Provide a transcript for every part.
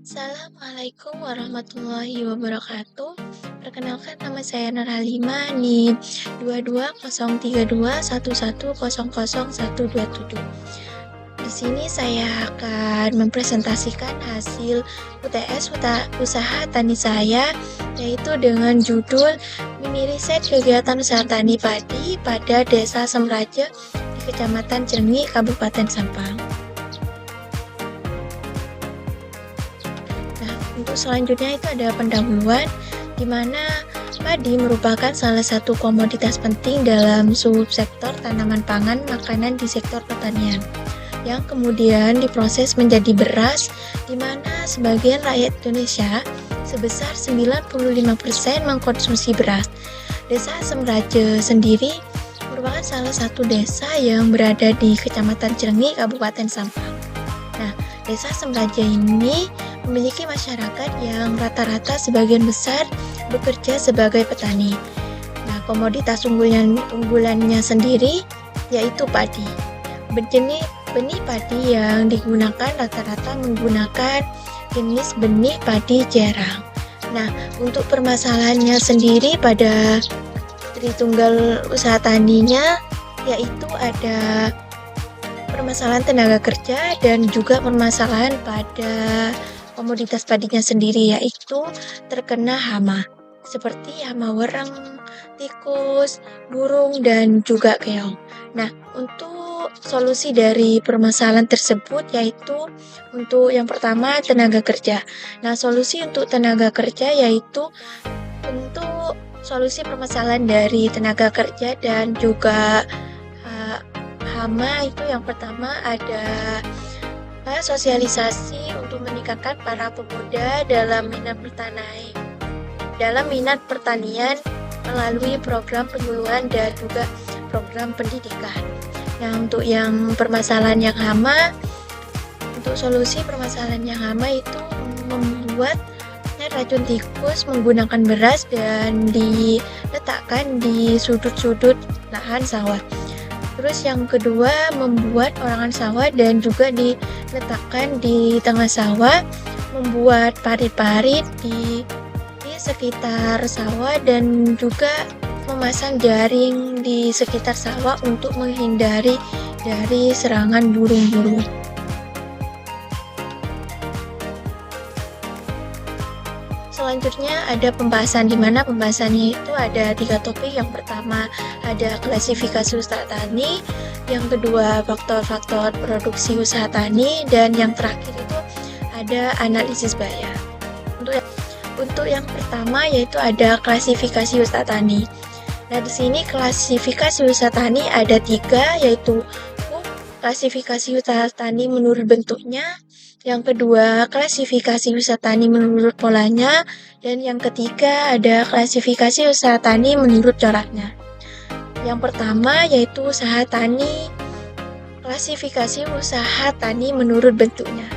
Assalamualaikum warahmatullahi wabarakatuh. Perkenalkan nama saya Nur Halimah NIM 220321100127. Di sini saya akan mempresentasikan hasil UTS usaha tani saya, yaitu dengan judul Mini Riset Kegiatan Usaha Tani Padi pada Desa Semraje di Kecamatan Cengi, Kabupaten Sampang. Nah, untuk selanjutnya itu ada pendahuluan, di mana padi merupakan salah satu komoditas penting dalam subsektor tanaman pangan makanan di sektor pertanian, yang kemudian diproses menjadi beras, di mana sebagian rakyat Indonesia sebesar 95% mengkonsumsi beras. Desa Semraje sendiri merupakan salah satu desa yang berada di Kecamatan Cengi, Kabupaten Sampang. Nah, Desa Semraje ini memiliki masyarakat yang rata-rata sebagian besar bekerja sebagai petani. Nah, komoditas unggulannya sendiri yaitu padi. Benih padi yang digunakan rata-rata menggunakan jenis benih padi jerang. Nah, untuk permasalahannya sendiri pada Tritunggal usaha taninya yaitu ada permasalahan tenaga kerja dan juga permasalahan pada komoditas padinya sendiri, yaitu terkena hama seperti hama wereng, tikus, burung, dan juga keong. Nah, untuk solusi dari permasalahan tersebut yaitu untuk yang pertama tenaga kerja. Nah, solusi untuk tenaga kerja yaitu untuk solusi permasalahan dari tenaga kerja dan juga hama itu yang pertama ada sosialisasi untuk meningkatkan para pemuda dalam minat pertanian melalui program penyuluhan dan juga program pendidikan. Nah, untuk yang permasalahan yang hama, untuk solusi permasalahan yang hama itu membuat racun tikus menggunakan beras dan diletakkan di sudut-sudut lahan sawah. Terus yang kedua membuat orangan sawah dan juga diletakkan di tengah sawah, membuat parit-parit di sekitar sawah dan juga memasang jaring di sekitar sawah untuk menghindari dari serangan burung-burung. Selanjutnya ada pembahasan, di mana pembahasannya itu ada 3 topik. Yang pertama ada klasifikasi usaha tani, yang kedua faktor-faktor produksi usaha tani, dan yang terakhir itu ada analisis bayar. Untuk yang pertama yaitu ada klasifikasi usaha tani. Nah, di sini klasifikasi usaha tani ada 3, yaitu klasifikasi usaha tani menurut bentuknya, yang kedua klasifikasi usaha tani menurut polanya, dan yang ketiga ada klasifikasi usaha tani menurut coraknya. Yang pertama yaitu usaha tani, klasifikasi usaha tani menurut bentuknya.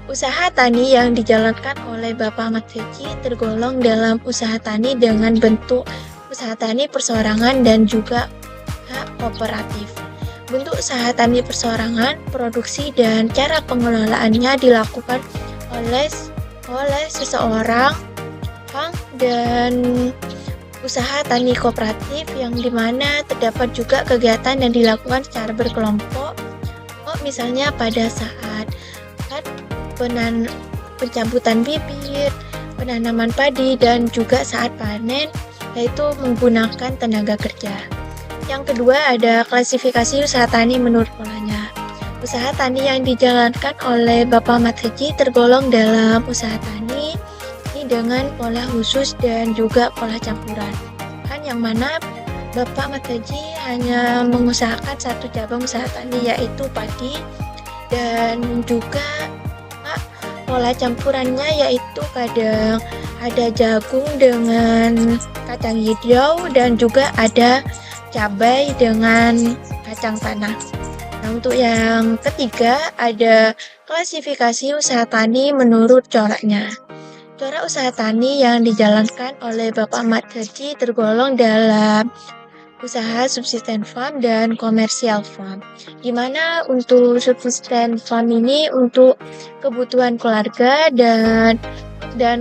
Usaha tani yang dijalankan oleh Bapak Ahmad Feji tergolong dalam usaha tani dengan bentuk usaha tani perseorangan dan juga kooperatif. Bentuk usaha tani perseorangan, produksi dan cara pengelolaannya dilakukan oleh seseorang, dan usaha tani kooperatif yang dimana terdapat juga kegiatan yang dilakukan secara berkelompok, misalnya pada saat pencabutan bibit, penanaman padi, dan juga saat panen, yaitu menggunakan tenaga kerja. Yang kedua ada klasifikasi usaha tani menurut polanya. Usaha tani yang dijalankan oleh Bapak Ahmad Feji tergolong dalam usaha tani ini dengan pola khusus dan juga pola campuran. Yang mana Bapak Ahmad Feji hanya mengusahakan satu cabang usaha tani yaitu padi, dan juga pola campurannya yaitu kadang ada jagung dengan kacang hijau dan juga ada cabai dengan kacang tanah. Nah, untuk yang ketiga ada klasifikasi usaha tani menurut coraknya. Corak usaha tani yang dijalankan oleh Bapak Ahmad Feji tergolong dalam usaha subsisten farm dan komersial farm. Di mana untuk subsisten farm ini untuk kebutuhan keluarga dan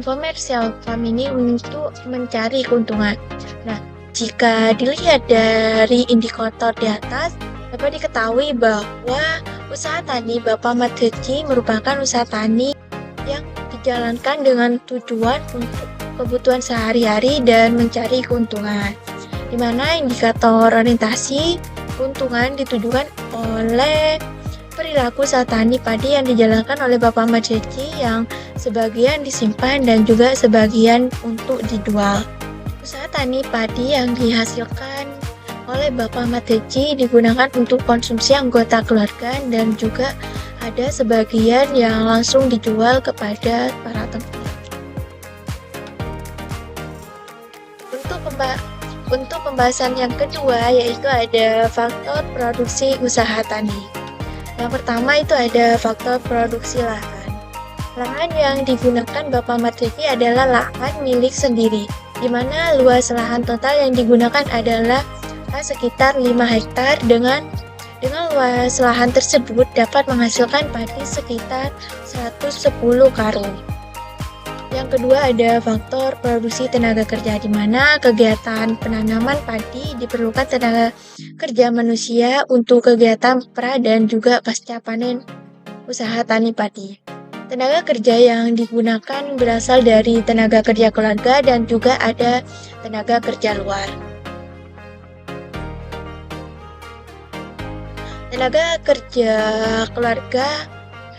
komersial farm ini untuk mencari keuntungan. Nah, jika dilihat dari indikator di atas, dapat diketahui bahwa usaha tani Bapak Ahmad Haji merupakan usaha tani yang dijalankan dengan tujuan untuk kebutuhan sehari-hari dan mencari keuntungan, di mana indikator orientasi keuntungan ditujukan oleh perilaku usaha tani padi yang dijalankan oleh Bapak Ahmad Haji yang sebagian disimpan dan juga sebagian untuk dijual. Usaha tani padi yang dihasilkan oleh Bapak Ahmad Haji digunakan untuk konsumsi anggota keluarga dan juga ada sebagian yang langsung dijual kepada para tengkulak. Untuk pembahasan yang kedua yaitu ada faktor produksi usaha tani. Yang pertama itu ada faktor produksi lahan. Lahan yang digunakan Bapak Ahmad Haji adalah lahan milik sendiri, di mana luas lahan total yang digunakan adalah sekitar 5 hektar dengan luas lahan tersebut dapat menghasilkan padi sekitar 110 karung. Yang kedua ada faktor produksi tenaga kerja, di mana kegiatan penanaman padi diperlukan tenaga kerja manusia untuk kegiatan pra dan juga pasca panen usaha tani padi. Tenaga kerja yang digunakan berasal dari tenaga kerja keluarga dan juga ada tenaga kerja luar. Tenaga kerja keluarga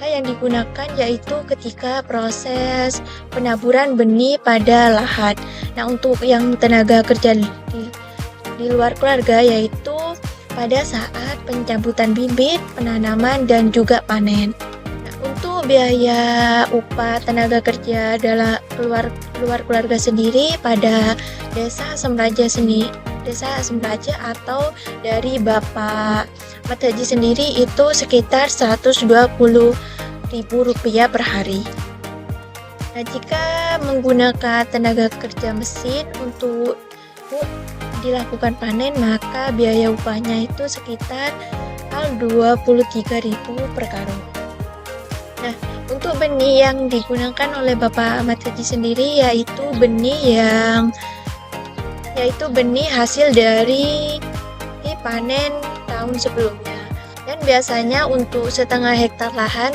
yang digunakan yaitu ketika proses penaburan benih pada lahan. Nah, untuk yang tenaga kerja di luar keluarga yaitu pada saat pencabutan bibit, penanaman, dan juga panen. Nah, untuk biaya upah tenaga kerja dalam luar keluarga sendiri pada Desa Asem Raja atau dari Bapak Ahmad Haji sendiri itu sekitar Rp120.000 per hari. Nah, jika menggunakan tenaga kerja mesin untuk dilakukan panen, maka biaya upahnya itu sekitar Rp23.000 per karung. Nah, untuk benih yang digunakan oleh Bapak Ahmad Haji sendiri yaitu benih hasil dari panen tahun sebelumnya, dan biasanya untuk setengah hektar lahan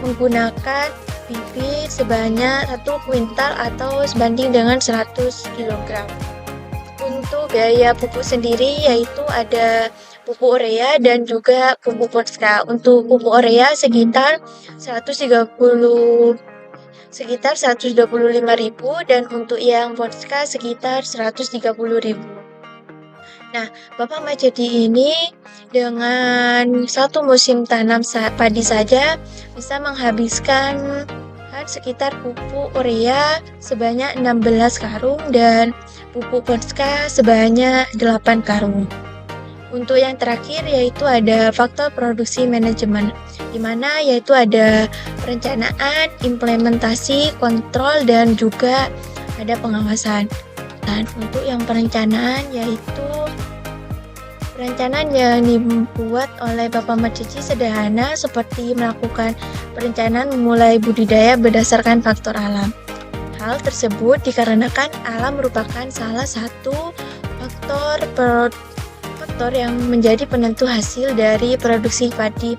menggunakan bibit sebanyak 1 kuintal atau sebanding dengan 100 kg. Untuk biaya pupuk sendiri yaitu ada pupuk urea dan juga pupuk fosfa. Untuk pupuk urea sekitar 125.000 dan untuk yang fosfa sekitar 130.000. Nah, Bapak Ahmad Haji ini dengan satu musim tanam padi saja bisa menghabiskan sekitar pupuk urea sebanyak 16 karung dan pupuk fosfa sebanyak 8 karung. Untuk yang terakhir yaitu ada faktor produksi manajemen, di mana yaitu ada perencanaan, implementasi, kontrol, dan juga ada pengawasan. Dan untuk yang perencanaan yaitu perencanaan yang dibuat oleh Bapak Ahmad Haji sederhana seperti melakukan perencanaan memulai budidaya berdasarkan faktor alam. Hal tersebut dikarenakan alam merupakan salah satu faktor yang menjadi penentu hasil dari produksi padi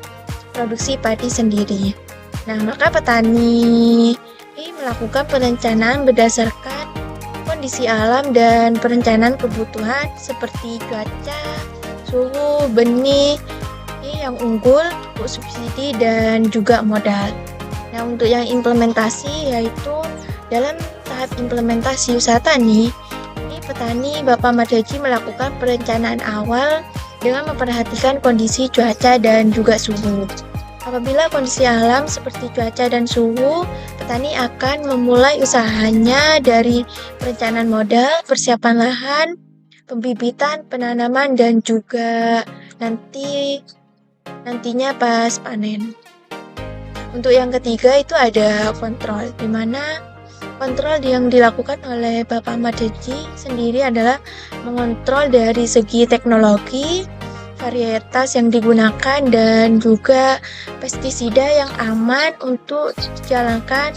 sendiri. Nah, maka petani melakukan perencanaan berdasarkan kondisi alam dan perencanaan kebutuhan seperti cuaca, suhu, benih yang unggul, subsidi, dan juga modal. Nah, untuk yang implementasi yaitu dalam tahap implementasi usaha tani, petani Bapak Ahmad Haji melakukan perencanaan awal dengan memperhatikan kondisi cuaca dan juga suhu. Apabila kondisi alam seperti cuaca dan suhu, petani akan memulai usahanya dari perencanaan modal, persiapan lahan, pembibitan, penanaman, dan juga nantinya pas panen. Untuk yang ketiga itu ada kontrol, di mana Kontrol yang dilakukan oleh Bapak Madeji sendiri adalah mengontrol dari segi teknologi, varietas yang digunakan, dan juga pestisida yang aman untuk dijalankan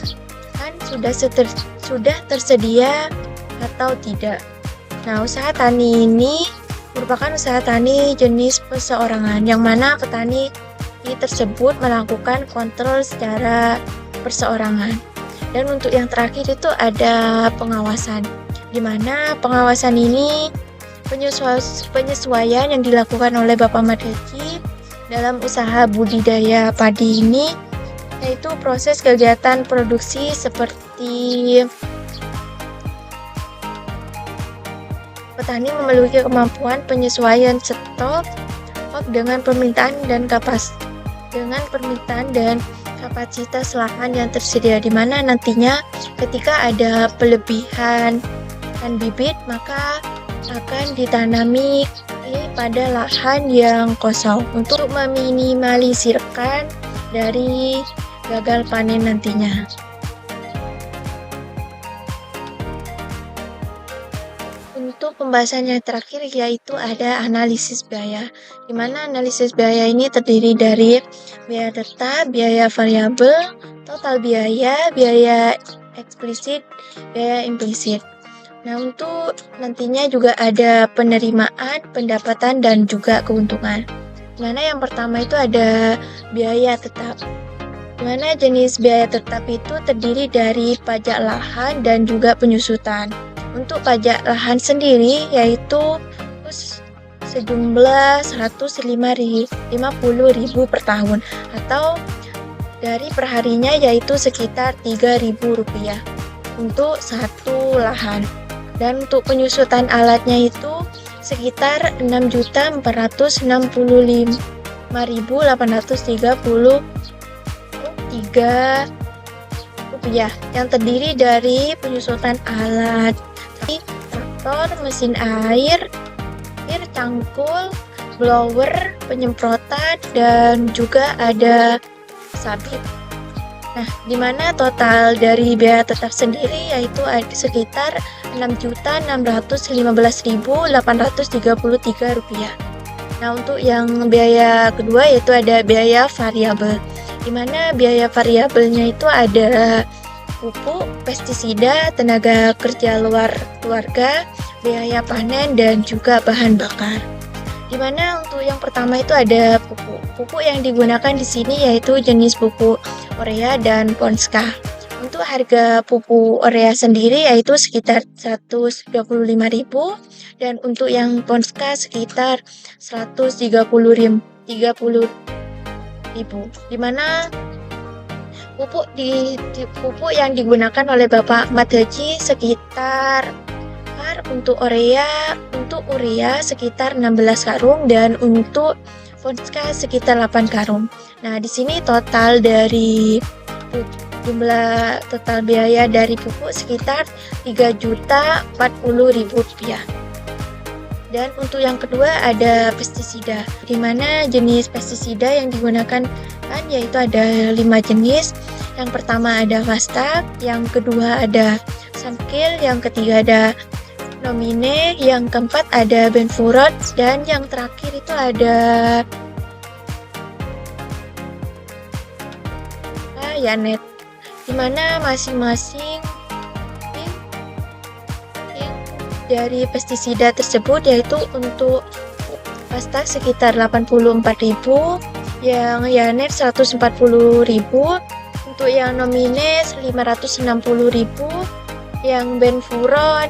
sudah tersedia atau tidak. Nah, usaha tani ini merupakan usaha tani jenis perseorangan, yang mana petani tersebut melakukan kontrol secara perseorangan. Dan untuk yang terakhir itu ada pengawasan, di mana pengawasan ini penyesuaian yang dilakukan oleh Bapak Madeji dalam usaha budidaya padi ini, yaitu proses kegiatan produksi seperti petani memiliki kemampuan penyesuaian stok dengan permintaan dan kapasitas lahan yang tersedia, di mana nantinya ketika ada pelebihan bibit maka akan ditanami pada lahan yang kosong untuk meminimalisirkan dari gagal panen nantinya. Untuk pembahasan yang terakhir yaitu ada analisis biaya, di mana analisis biaya ini terdiri dari biaya tetap, biaya variabel, total biaya, biaya eksplisit, biaya implisit. Nah, untuk nantinya juga ada penerimaan, pendapatan, dan juga keuntungan. Mana yang pertama itu ada biaya tetap. Mana jenis biaya tetap itu terdiri dari pajak lahan dan juga penyusutan. Untuk pajak lahan sendiri yaitu sejumlah 150.000 per tahun, atau dari perharinya yaitu sekitar Rp3.000 untuk satu lahan. Dan untuk penyusutan alatnya itu sekitar Rp6.465.833 yang terdiri dari penyusutan alat traktor, mesin air, cangkul, blower, penyemprotan, dan juga ada sabit. Nah, di mana total dari biaya tetap sendiri yaitu ada sekitar Rp6.015.833. Nah, untuk yang biaya kedua yaitu ada biaya variabel, di mana biaya variabelnya itu ada pupuk, pestisida, tenaga kerja luar keluarga, biaya panen, dan juga bahan bakar. Di mana untuk yang pertama itu ada pupuk. Pupuk yang digunakan di sini yaitu jenis pupuk urea dan Ponska. Untuk harga pupuk urea sendiri yaitu sekitar Rp125.000, dan untuk yang Ponska sekitar Rp130.000. Di mana pupuk yang digunakan oleh Bapak Madeji sekitar untuk urea sekitar 16 karung, dan untuk Ponska sekitar 8 karung. Nah, di sini total dari jumlah total biaya dari pupuk sekitar Rp3.040.000. Dan untuk yang kedua ada pestisida, di mana jenis pestisida yang digunakan yaitu ada 5 jenis. Yang pertama ada Vastak, yang kedua ada Samkil, yang ketiga ada Nomine, yang keempat ada Benfurot, dan yang terakhir itu ada Yanet, di mana masing-masing dari pestisida tersebut yaitu untuk Vastak sekitar Rp84.000, yang Yanet Rp140.000, untuk yang Nomine Rp560.000, yang Benfurot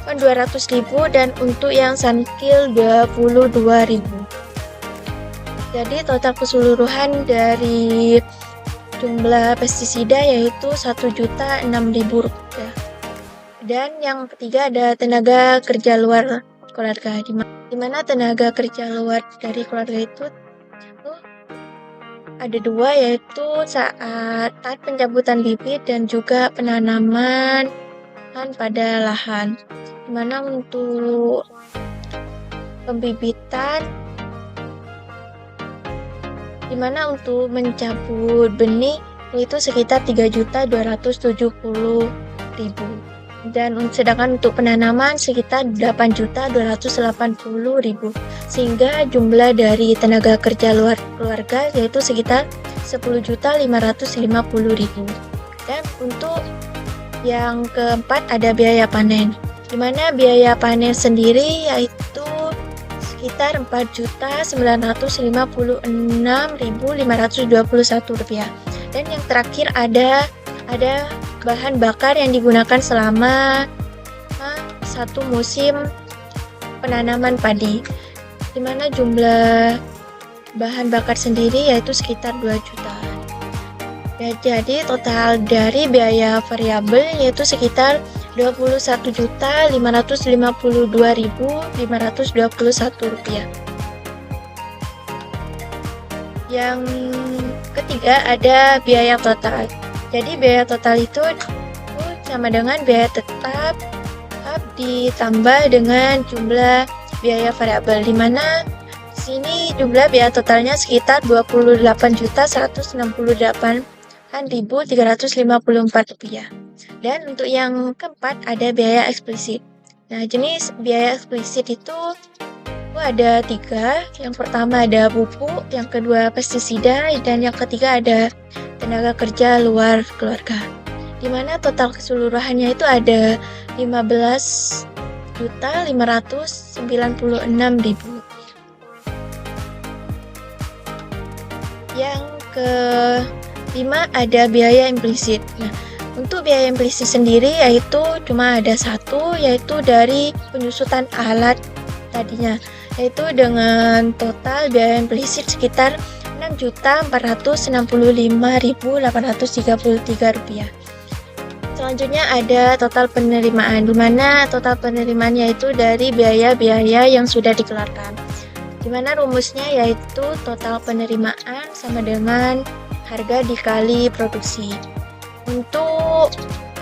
Rp200.000, dan untuk yang Sankil Rp22.000. Jadi total keseluruhan dari jumlah pestisida yaitu Rp1.006.000. Dan yang ketiga ada tenaga kerja luar keluarga, di mana tenaga kerja luar dari keluarga itu ada dua, yaitu saat pencabutan bibit dan juga penanaman pada lahan. Dimana untuk pembibitan, dimana untuk mencabut benih itu sekitar Rp3.270.000. Dan sedangkan untuk penanaman sekitar 8.280.000, sehingga jumlah dari tenaga kerja luar keluarga yaitu sekitar 10.550.000. Dan untuk yang keempat ada biaya panen, di mana biaya panen sendiri yaitu sekitar Rp4.956.521. Dan yang terakhir ada bahan bakar yang digunakan selama satu musim penanaman padi, di mana jumlah bahan bakar sendiri yaitu sekitar 2 juta. Ya, jadi total dari biaya variabel yaitu sekitar Rp21.552.521. Yang ketiga ada biaya total. Jadi biaya total itu sama dengan biaya tetap ditambah dengan jumlah biaya variabel, di mana di sini jumlah biaya totalnya sekitar Rp28.168.354. Dan untuk yang keempat ada biaya eksplisit. Nah, jenis biaya eksplisit itu ada 3. Yang pertama ada pupuk, yang kedua pestisida, dan yang ketiga ada tenaga kerja luar keluarga, di mana total keseluruhannya itu ada 15.596.000. Yang kelima ada biaya implisit. Nah, untuk biaya implisit sendiri yaitu cuma ada satu, yaitu dari penyusutan alat tadinya, yaitu dengan total biaya implisit sekitar Rp6.465.833. Selanjutnya ada total penerimaan, di mana total penerimaannya itu dari biaya-biaya yang sudah dikeluarkan, di mana rumusnya yaitu total penerimaan sama dengan harga dikali produksi. Untuk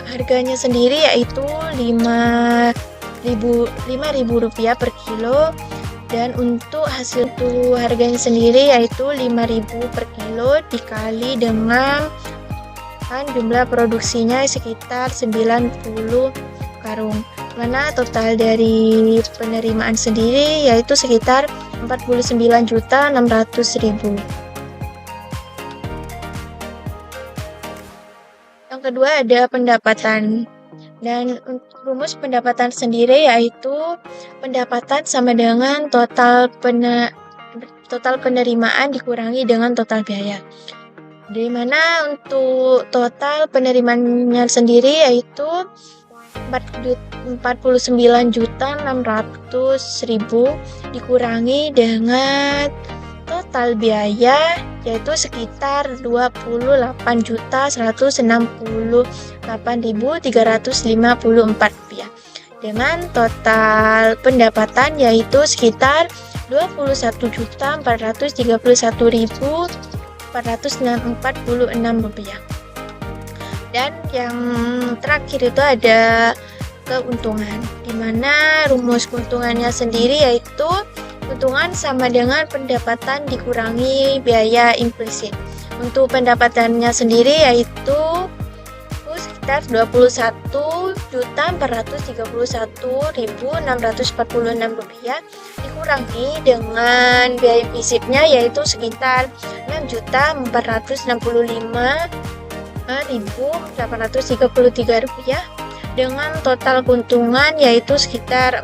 harganya sendiri yaitu Rp5.000 per kilo. Dan untuk hasil itu harganya sendiri yaitu Rp5.000 per kilo dikali dengan jumlah produksinya sekitar 90 karung. Mana total dari penerimaan sendiri yaitu sekitar Rp49.600.000. Yang kedua ada pendapatan. Dan untuk rumus pendapatan sendiri yaitu pendapatan sama dengan total penerimaan dikurangi dengan total biaya. Di mana untuk total penerimaannya sendiri yaitu Rp49.600.000 dikurangi dengan total biaya yaitu sekitar Rp28.364.000 dengan total pendapatan yaitu sekitar Rp21.431.446. Dan yang terakhir itu ada keuntungan, di mana rumus keuntungannya sendiri yaitu keuntungan sama dengan pendapatan dikurangi biaya implisit. Untuk pendapatannya sendiri yaitu sekitar Rp21.431.646 dikurangi dengan biaya implisitnya yaitu sekitar Rp6.065.833 dengan total keuntungan yaitu sekitar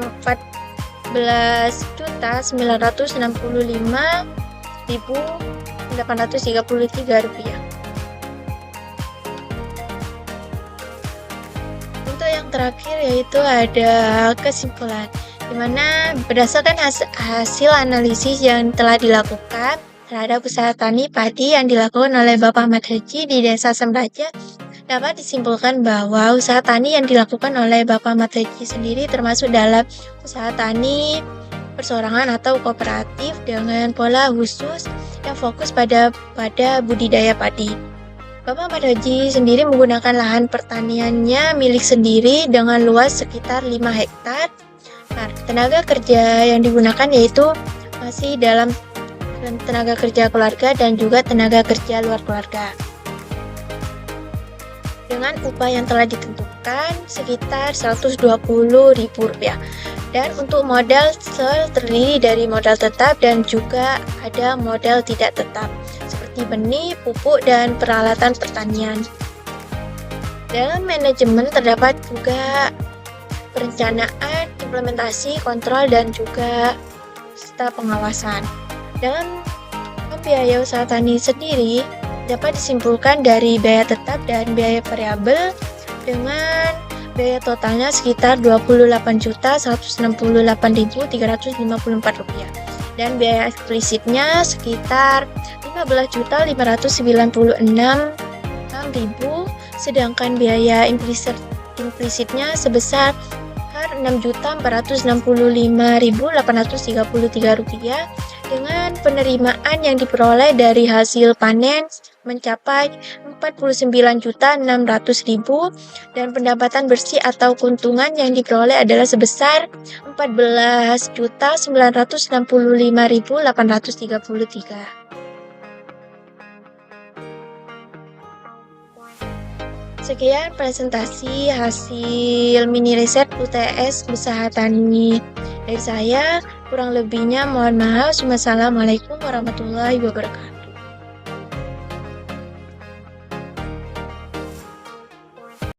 Rp14.965.833. Untuk yang terakhir yaitu ada kesimpulan, di mana berdasarkan hasil analisis yang telah dilakukan terhadap usaha tani padi yang dilakukan oleh Bapak Ahmad Haji di Desa Sembraja, dapat disimpulkan bahwa usaha tani yang dilakukan oleh Bapak Ahmad Haji sendiri termasuk dalam usaha tani persorangan atau kooperatif dengan pola khusus yang fokus pada budidaya padi. Bapak Ahmad Haji sendiri menggunakan lahan pertaniannya milik sendiri dengan luas sekitar 5 hektar. Nah, tenaga kerja yang digunakan yaitu masih dalam tenaga kerja keluarga dan juga tenaga kerja luar keluarga dengan upah yang telah ditentukan. dikeluarkan sekitar Rp120.000. Dan untuk modal terdiri dari modal tetap dan juga ada modal tidak tetap, seperti benih, pupuk, dan peralatan pertanian. Dalam manajemen terdapat juga perencanaan, implementasi, kontrol, dan juga serta pengawasan. Dalam biaya usaha tani sendiri dapat disimpulkan dari biaya tetap dan biaya variabel dengan biaya totalnya sekitar Rp21.168.354 dan biaya eksplisitnya sekitar Rp15.596.000, sedangkan biaya implisitnya sebesar Rp6.465.833 dengan penerimaan yang diperoleh dari hasil panen mencapai Rp49.600.000 dan pendapatan bersih atau keuntungan yang diperoleh adalah sebesar Rp14.965.833. Sekian presentasi hasil mini riset UTS Usaha Tani dari saya. Kurang lebihnya mohon maaf. Wassalamualaikum warahmatullahi wabarakatuh.